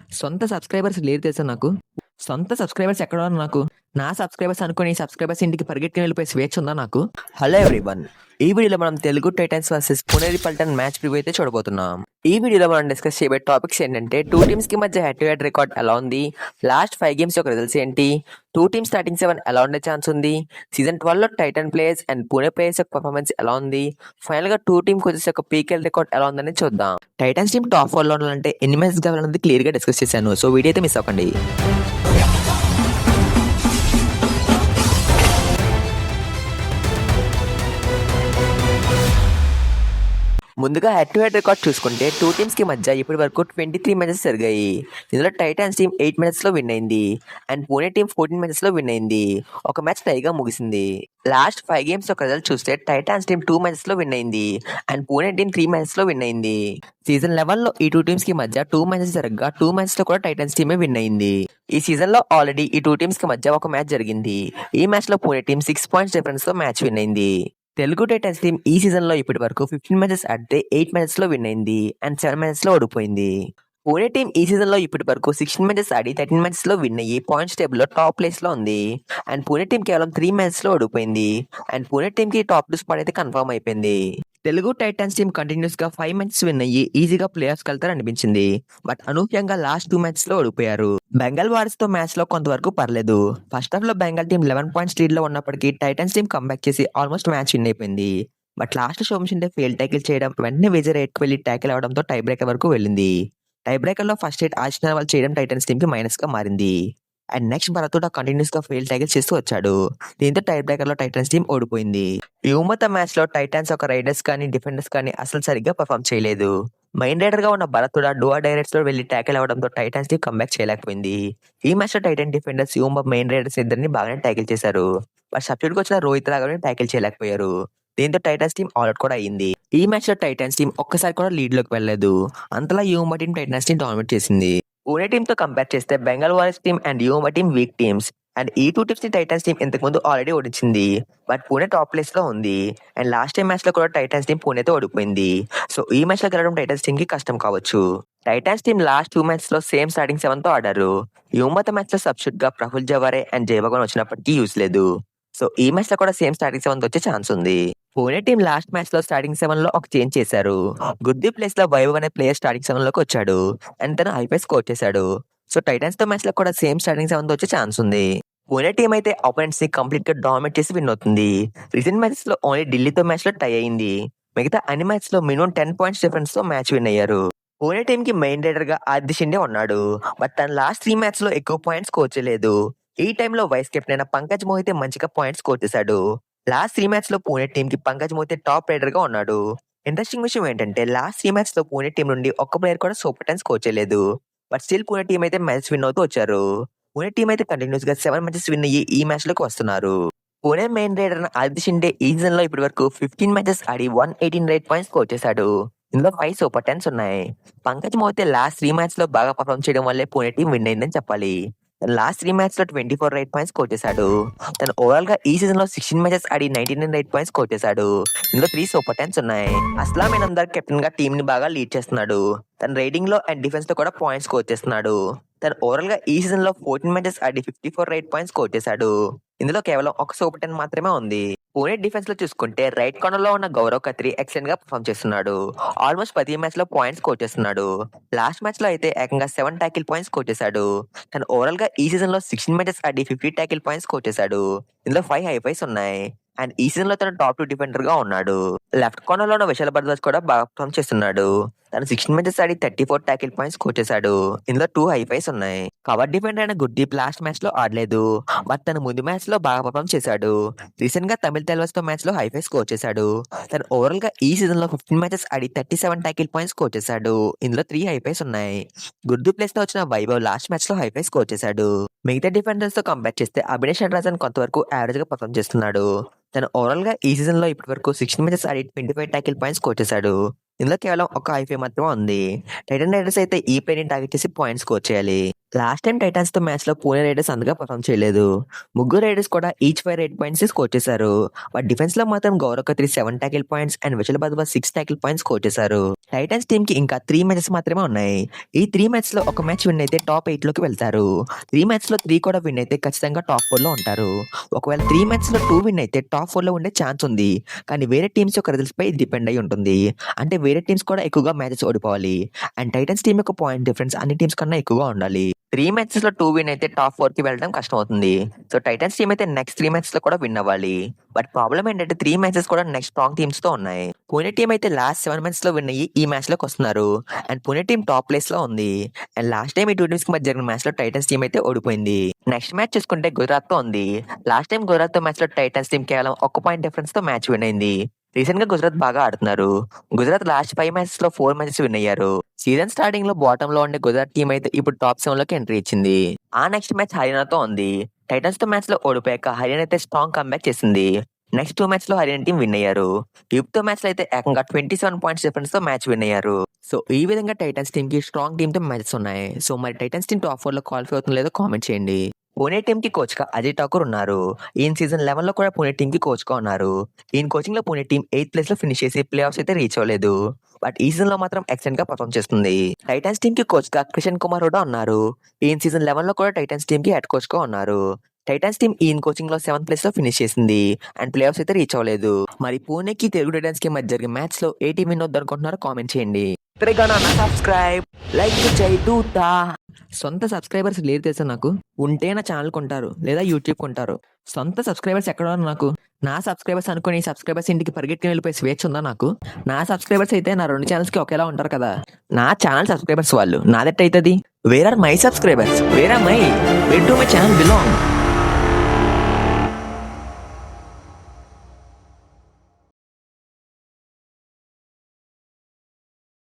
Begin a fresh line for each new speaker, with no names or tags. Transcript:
సొంత సబ్స్క్రైబర్స్ లేరు తెలుసా నాకు. సొంత సబ్స్క్రైబర్స్ ఎక్కడున్నారు నాకు? నా సబ్స్క్రైబర్స్ అనుకోని సబ్స్క్రైబర్స్ ఇంటికి పరిగెట్టుకుని వెళ్ళిపోయే స్వేచ్ఛ ఉందా నాకు?
Hello everyone. ఈ వీడియోలో మనం Telugu Titans versus Puneri Paltan match preview అయితే చూడబోతున్నాం. ఈ వీడియోలో మనం డిస్కస్ చేయబోయే టాపిక్స్ ఏంటంటే, టూ టీమ్స్ కి మధ్య హెడ్ టు హెడ్ రికార్డ్ ఎలా ఉంది, లాస్ట్ 5 గేమ్స్ యొక్క రిజల్ట్స్ ఏంటి, టూ టీమ్స్ స్టార్టింగ్ 7 ఎలా ఉండే ఛాన్స్ ఉంది, సీజన్ 12 లో Titan players and Pune players యొక్క పర్ఫార్మెన్స్ ఎలా ఉంది, ఫైనల్ గా టూ టీమ్ కోచెస్ యొక్క పీకేఎల్ రికార్డ్ ఎలా ఉందని చూద్దాం.
టైటన్స్ టీమ్ టాప్ 4 లో ఉండాలంటే ఎన్ని మ్యాచెస్ కావాలన్నది క్లియర్ గా డిస్కస్ చేశాను. సో వీడియో అయితే మిస్ అవ్వకండి.
ముందుగా హెడ్ టు హెడ్ రికార్డ్ చూసుకుంటే, టూ టీమ్స్ కి మధ్య ఇప్పటి వరకు 23 మ్యాచెస్ జరిగాయి. ఇందులో టైటన్స్ టీమ్ 8 మ్యాచెస్ లో విన్ అయింది అండ్ పుణే టీమ్ 14 మ్యాచెస్ లో విన్ అయింది. ఒక మ్యాచ్ టైగా ముగిసింది. లాస్ట్ 5 గేమ్స్ యొక్క రిజల్ట్ చూస్తే, టైటన్స్ టీమ్ 2 మ్యాచెస్ లో విన్ అయింది అండ్ పుణే టీమ్ 3 మ్యాచెస్ లో విన్ అయింది.
సీజన్ 11 లో ఈ టూ టీమ్స్ కి మధ్య 2 మ్యాచెస్ జరగగా 2 మ్యాచెస్ లో కూడా టైటన్స్ టీమే విన్ అయింది.
ఈ సీజన్ లో ఆల్రెడీ ఈ టూ టీమ్స్ కి మధ్య ఒక మ్యాచ్ జరిగింది. ఈ మ్యాచ్ లో పుణే టీమ్ 6 పాయింట్స్ డిఫరెన్స్ తో మ్యాచ్ విన్ అయింది. తెలుగు టైటన్స్ టీమ్ ఈ సీజన్ లో ఇప్పటి వరకు 15 మ్యాచెస్ ఆడితే 8 మ్యాచెస్ లో విన్ అయింది అండ్ 7 మ్యాచెస్ లో ఓడిపోయింది. పుణే టీమ్ ఈ సీజన్ లో ఇప్పటి వరకు 16 మ్యాచెస్ ఆడి 13 మ్యాచెస్ లో విన్ అయ్యి పాయింట్స్ టేబుల్ లో టాప్ ప్లేస్ లో ఉంది అండ్ పుణే టీమ్ కేవలం 3 మ్యాచెస్ లో ఓడిపోయింది అండ్ పుణే టీమ్ కి టాప్ 2 స్పాట్ అయితే కన్ఫర్మ్ అయిపోయింది.
తెలుగు టైటన్స్ టీమ్ కంటిన్యూస్ గా 5 మ్యాచెస్ విన్ అయ్యి ఈజీగా ప్లేయర్స్ వెళ్తారు అనిపించింది. బట్ అనూహ్యంగా లాస్ట్ 2 మ్యాచెస్ లో ఓడిపోయారు. బెంగాల్ వారియర్స్ తో మ్యాచ్ లో కొంతవరకు పర్లేదు. ఫస్ట్ హాఫ్ లో బెంగాల్ టీమ్ 11 పాయింట్స్ లీడ్ లో ఉన్నప్పటికీ టైటన్స్ టీమ్ కంబ్యాక్ చేసి ఆల్మోస్ట్ మ్యాచ్ విన్ అయిపోయింది. బట్ లాస్ట్ సోమశిండే ఫెయిల్ ట్యాకిల్ చేయడం, వెంటనే విజయ్ రేట్కి వెళ్లి ట్యాకిల్ అవడంతో టై బ్రేకర్ వరకు వెళ్ళింది. టై బ్రేకర్ లో ఫస్ట్ హిట్ ఆశిష్ వాళ్ళు చేయడం టైటన్స్ టీమ్ కి మైనస్ గా మారింది. అండ్ నెక్స్ట్ భరతుడా కంటిన్యూస్ గా ఫెయిల్ ట్యాకిల్ చేస్తూ వచ్చాడు. దీంతో టై బ్రేకర్ లో టైటన్స్ టీమ్ ఓడిపోయింది.
ఈ ఉమ్మత మ్యాచ్ లో టైటన్స్ ఒక రైడర్స్ కానీ డిఫెండర్స్ కానీ అసలు సరిగ్గా పర్ఫామ్ చేయలేదు. మైన్ రైడర్ గా ఉన్న భరతుడా డోవా డైరెక్ట్స్ లో వెళ్లి ట్యాకిల్ అవడంతో టైటన్స్ టీమ్ కంబ్యాక్ చేయలేకపోయింది. ఈ మ్యాచ్ లో టైటన్ డిఫెండర్స్ యూంబ మెయిన్ రైడర్స్ ఇద్దరిని బాగానే ట్యాకిల్ చేశారు. బట్ సబ్స్టిట్యూట్ కి వచ్చిన రోహిత్ రాఘవని ట్యాకిల్ చేయలేకపోయారు. దీంతో టైటన్స్ టీమ్ ఆల్అౌట్ కూడా అయింది. ఈ మ్యాచ్ లో టైటన్స్ టీమ్ ఒక్కసారి కూడా లీడ్ లోకి వెళ్ళలేదు. అంతలా U Mumba team Titans team dominate చేసింది. పుణే టీమ్ తో కంపేర్ చేస్తే Bengal Warriors team and U Mumba team weak teams and ఈ టూ టీమ్స్ ని టైటన్స్ టీమ్ ఇంతకు ముందు ఆల్రెడీ ఓడించింది. బట్ పుణే టాప్ ప్లేస్ లో ఉంది అండ్ లాస్ట్ టైం మ్యాచ్ లో కూడా టైటన్స్ టీమ్ పుణేతో ఓడిపోయింది. సో ఈ మ్యాచ్ లో గెలవడం టైటన్స్ టీమ్ కి కష్టం కావచ్చు. టైటన్స్ టీమ్ లాస్ట్ 2 మ్యాచ్ లో సేమ్ స్టార్టింగ్ 7 తో ఆడారు. యువమత మ్యాచ్ లో సబ్స్టిట్యూట్ గా ప్రఫుల్ జవారే అండ్ జయభగవాన్ వచ్చినప్పటికీ యూస్ లేదు. సో ఈ మ్యాచ్ లో కూడా సేమ్ స్టార్టింగ్ 7 తో వచ్చే ఛాన్స్ ఉంది. పుణే టీమ్ లాస్ట్ మ్యాచ్ లో స్టార్టింగ్ 7 లో ఒక చేంజ్ చేశారు. గుర్దీప్ ప్లేస్ లో వైభవ్ అనే ప్లేయర్ స్టార్టింగ్ 7 లోకి వచ్చాడు అండ్ తను హైపై స్కోర్ చేశాడు. సో టైటన్స్ తో మ్యాచ్ లో కూడా సేమ్ స్టార్టింగ్ 7 తో వచ్చే ఛాన్స్ ఉంది. పుణే టీం అయితే అపోనెంట్స్ ని కంప్లీట్ గా డామినేట్ చేసి విన్ అవుతుంది. రీసెంట్ మ్యాచెస్ లో ఓన్లీ ఢిల్లీతో మ్యాచ్ లో టై అయింది. మిగతా అన్ని మ్యాచ్ లో మినిమం 10 పాయింట్స్ డిఫరెన్స్ తో మ్యాచ్ విన్ అయ్యారు. పుణే టీం కి మెయిన్ రైడర్ గా ఆదిత్య షిండే ఉన్నాడు. బట్ తన లాస్ట్ 3 మ్యాచ్ లో ఎక్కువ పాయింట్స్ స్కోర్ చేయలేదు. ఈ టైంలో వైస్ కెప్టెన్ అయిన పంకజ్ మోహితే మంచిగా పాయింట్స్ స్కోర్ చేశాడు. లాస్ట్ 3 మ్యాచ్ లో పుణే టీం కి పంకజ్ మోహితే టాప్ రైడర్ గా ఉన్నాడు. ఇంట్రెస్టింగ్ విషయం ఏంటంటే, లాస్ట్ 3 మ్యాచ్ లో పుణే టీం నుండి ఒక్క ప్లేయర్ కూడా సూపర్ 10 స్కోర్ చేయలేదు. బట్ స్టిల్ పుణే టీం అయితే మ్యాచ్ విన్ అవుతూ వచ్చారు. పుణే టీం అయితే కంటిన్యూస్ గా 7 మ్యాచెస్ విన్ అయ్యి ఈ మ్యాచ్ లోకి వస్తున్నారు. పుణే మెయిన్ రైడర్ ఆదిత్య షిండే ఈ సీజన్ లో ఇప్పటి వరకు 15 మ్యాచెస్ ఆడి 118 రైట్ పాయింట్స్ స్కోర్ చేశాడు. ఇందులో 5 సూపర్ 10s ఉన్నాయి. పంకజ్ మోహితే లాస్ట్ 3 మ్యాచ్ లో బాగా పర్ఫామ్ చేయడం వల్లే పుణే టీం విన్ అయిందని చెప్పాలి. లాస్ట్ 3 మ్యాచ్ లో 24 రైట్ పాయింట్స్ స్కోర్ చేశాడు. తను ఓవరాల్ గా ఈ సీజన్ లో 16 మ్యాచెస్ ఆడి 99 రైట్ పాయింట్స్ స్కోర్ చేశాడు. ఇందులో 3 సూపర్ 10s ఉన్నాయి. అస్లాం ఇనామ్దార్ కెప్టెన్ గా టీం ని బాగా లీడ్ చేస్తున్నాడు. తన రైడింగ్ లో అండ్ డిఫెన్స్ లో కూడా పాయింట్స్ స్కోర్ చేస్తున్నాడు. తను ఓవరాల్ గా ఈ సీజన్ లో 14 మ్యాచెస్ ఆడి 54 రైట్ పాయింట్స్ స్కోర్ చేశాడు. ఇందులో కేవలం ఒక సూపర్ 10 మాత్రమే ఉంది. పుణే డిఫెన్స్ లో చూసుకుంటే రైట్ కార్నర్ లో ఉన్న గౌరవ్ ఖత్రి ఎక్సలెంట్ గా పర్ఫామ్ చేస్తున్నాడు. ఆల్మోస్ట్ 10 మ్యాచ్ లో పాయింట్స్ స్కోర్ చేస్తున్నాడు. లాస్ట్ మ్యాచ్ లో అయితే ఏకంగా 7 టాకిల్ పాయింట్స్ స్కోర్ చేశాడు. తను ఓవరాల్ గా ఈ సీజన్ లో 16 మ్యాచెస్ ఆడి 50 టాకిల్ పాయింట్స్ స్కోర్ చేశాడు. ఇందులో 5 హైఫైస్ ఉన్నాయి అండ్ ఈ సీజన్ లో తను టాప్ 2 డిఫెండర్ గా ఉన్నాడు. లెఫ్ట్ కార్నర్ లో ఉన్న విశాల్ భరద్వాజ్ కూడా బాగా పర్ఫామ్ చేస్తున్నాడు. తను 16 మ్యాచెస్ ఆడి 34 టాకిల్ పాయింట్స్ స్కోర్ చేశాడు. ఇందులో 2 హైఫైస్ ఉన్నాయి. కవర్ డిఫెండర్ అయిన గుర్దీప్ లాస్ట్ మ్యాచ్ లో ఆడలేదు. బట్ తను ముందు మ్యాచ్ లో బాగా పర్ఫామ్ చేశాడు. రీసెంట్ గా తమిళ తెల్వస్ తో మ్యాచ్ లో హైఫై స్కోర్ చేశాడు. తను ఓవరాల్ గా ఈ సీజన్ లో 15 మ్యాచెస్ ఆడి 37 టాకిల్ పాయింట్స్ స్కోర్ చేశాడు. ఇందులో 3 హైఫైస్ ఉన్నాయి. గుర్దు ప్లేస్ లో వచ్చిన వైభవ్ లాస్ట్ మ్యాచ్ లో హైఫై స్కోర్ చేశాడు. మిగతా డిఫెండర్స్ తో కంపేర్ చేస్తే అభినేష్ నటరాజన్ కొంతవరకు యావరేజ్ గా పర్ఫామ్ చేస్తున్నాడు. తను ఓవరాల్ గా ఈ సీజన్ లో ఇప్పటి వరకు 16 మ్యాచెస్ ఆడి 25 టాకిల్ పాయింట్స్ స్కోర్ చేశాడు. ఇందులో కేవలం ఒక ఐఫై మాత్రమే ఉంది. టైటన్ రైడర్స్ అయితే ఈ ప్లేని టార్గెట్ చేసి పాయింట్స్ స్కోర్ చేయాలి. లాస్ట్ టైం టైటన్స్ తో మ్యాచ్ లో పూణే రైడర్స్ అంతగా పర్ఫామ్ చేయలేదు. ముగ్గురు రైడర్స్ కూడా ఈచ్ 8 పాయింట్స్ స్కోర్ చేశారు. బట్ డిఫెన్స్ లో మాత్రం Gaurav Khatri 7 tackle points and Vijay Badwa 6 tackle points score చేశారు. టైటన్స్ టీమ్ కి ఇంకా 3 మ్యాచెస్ మాత్రమే ఉన్నాయి. ఈ 3 మ్యాచ్ లో ఒక మ్యాచ్ విన్ అయితే టాప్ 8 లోకి వెళ్తారు. 3 మ్యాచ్ లో 3 కూడా విన్ అయితే ఖచ్చితంగా టాప్ 4 లో ఉంటారు. ఒకవేళ 3 మ్యాచ్ లో 2 విన్ అయితే టాప్ 4 లో ఉండే ఛాన్స్ ఉంది. కానీ వేరే టీమ్స్ యొక్క రిజల్ట్స్ పై డిపెండ్ అయి ఉంటుంది. అంటే వేరే టీమ్స్ కూడా ఎక్కువగా మ్యాచెస్ ఓడిపోవాలి. అండ్ టైటన్స్ టీమ్ యొక్క పాయింట్ డిఫరెన్స్ అన్ని టీమ్స్ కన్నా ఎక్కువగా ఉండాలి. 3 మ్యాచెస్ లో 2 విన్ అయితే టాప్ 4 కి వెళ్ళడం కష్టం అవుతుంది. సో టైటన్స్ టీమ్ అయితే నెక్స్ట్ 3 మ్యాచెస్ లో కూడా విన్ అవ్వాలి. బట్ ప్రాబ్లం ఏంటంటే 3 మ్యాచెస్ కూడా నెక్స్ట్ స్ట్రాంగ్ టీమ్స్ తో ఉన్నాయి. పూణే టీం అయితే లాస్ట్ 7 మ్యాచెస్ లో విన్ అయ్యి ఈ మ్యాచ్ లోకి వస్తున్నారు. And Pune team top place లో ఉంది. అండ్ లాస్ట్ టైం ఈ 2 టీమ్స్ కి మధ్య జరిగిన మ్యాచ్ లో టైటన్స్ టీం అయితే ఓడిపోయింది. నెక్స్ట్ మ్యాచ్ చూసుకుంటే గుజరాత్ తో ఉంది. లాస్ట్ టైం గుజరాత్ తో మ్యాచ్ లో టైటన్స్ టీం కేవలం 1 పాయింట్ డిఫరెన్స్ తో మ్యాచ్ విన్ అయింది. రీసెంట్ గా గుజరాత్ బాగా ఆడుతున్నారు. గుజరాత్ లాస్ట్ 5 మ్యాచెస్ లో 4 మ్యాచెస్ విన్ అయ్యారు. సీజన్ స్టార్టింగ్ లో బాటమ్ లో ఉండే గుజరాత్ టీం అయితే ఇప్పుడు టాప్ 7 లోకి ఎంట్రీ ఇచ్చింది. ఆ నెక్స్ట్ మ్యాచ్ హర్యానాతో ఉంది. టైటన్స్ తో మ్యాచ్ లో ఓడిపోయాక హర్యానా అయితే స్ట్రాంగ్ కంబ్యాక్ చేసింది. నెక్స్ట్ 2 మ్యాచ్ లో హర్యానా టీం విన్ అయ్యారు. యూప్ తో మ్యాచ్ లో అయితే ఏకంగా 27 పాయింట్స్ డిఫరెన్స్ తో మ్యాచ్ విన్ అయ్యారు. సో ఈ విధంగా టైటన్స్ టీం కి స్ట్రాంగ్ టీమ్ తో మ్యాచెస్ ఉన్నాయి. సో మరి టైటన్స్ టీం టాప్ 4 లో క్వాలిఫై అవుతుందో లేదో కామెంట్ చేయండి. పూణే టీం కి కోచ్ గా అజయ్ ఠాకూర్ ఉన్నారు. ఈయన సీజన్ 11 లో కూడా పూణే టీం కి కోచ్ గా ఉన్నారు. ఈయన కోచింగ్ లో పూణే టీం 8th ప్లేస్ లో ఫినిష్ చేసి ప్లే ఆఫ్స్ అయితే రీచ్ అవ్వలేదు. బట్ ఈ సీజన్ లో మాత్రం ఎక్సలెంట్ గా పర్ఫామ్ చేస్తుంది. టైటన్స్ టీం కి కోచ్ గా కిషన్ కుమార్ హుడా ఉన్నారు. ఈయన సీజన్ 11 లో కూడా టైటన్స్ టీం కి హెడ్ కోచ్ గా ఉన్నారు. టైటన్స్ టీం ఈయన కోచింగ్ లో 7th ప్లేస్ లో ఫినిష్ చేసింది. అండ్ ప్లే ఆఫ్స్ అయితే రీచ్ అవ్వలేదు. మరి పూణేకి తెలుగు టైటన్స్ కి మధ్య జరిగే మ్యాచ్ లో ఏ టీం విన్ అవుద్ది అనుకుంటున్నారో కామెంట్ చేయండి. సబ్స్క్రైబ్ లైక్ చేయుతా. సొంత సబ్స్క్రైబర్స్ లేరు తెలుసా నాకు. ఉంటే నా ఛానల్ కొంటారు లేదా యూట్యూబ్ కొంటారు. సొంత సబ్స్క్రైబర్స్ ఎక్కడ ఉన్నారు నాకు. నా సబ్స్క్రైబర్స్ అనుకుని సబ్స్క్రైబర్స్ ఇంటికి పరిగెట్టుకుని వెళ్ళిపోయి స్వేచ్ఛ ఉందా నాకు. నా సబ్స్క్రైబర్స్ అయితే నా 2 ఛానల్స్ కి ఒకేలా ఉంటారు కదా. నా ఛానల్ సబ్స్క్రైబర్స్ వాళ్ళు నాదెట్ అవుతుంది. Where are my subscribers, where are my channel belong.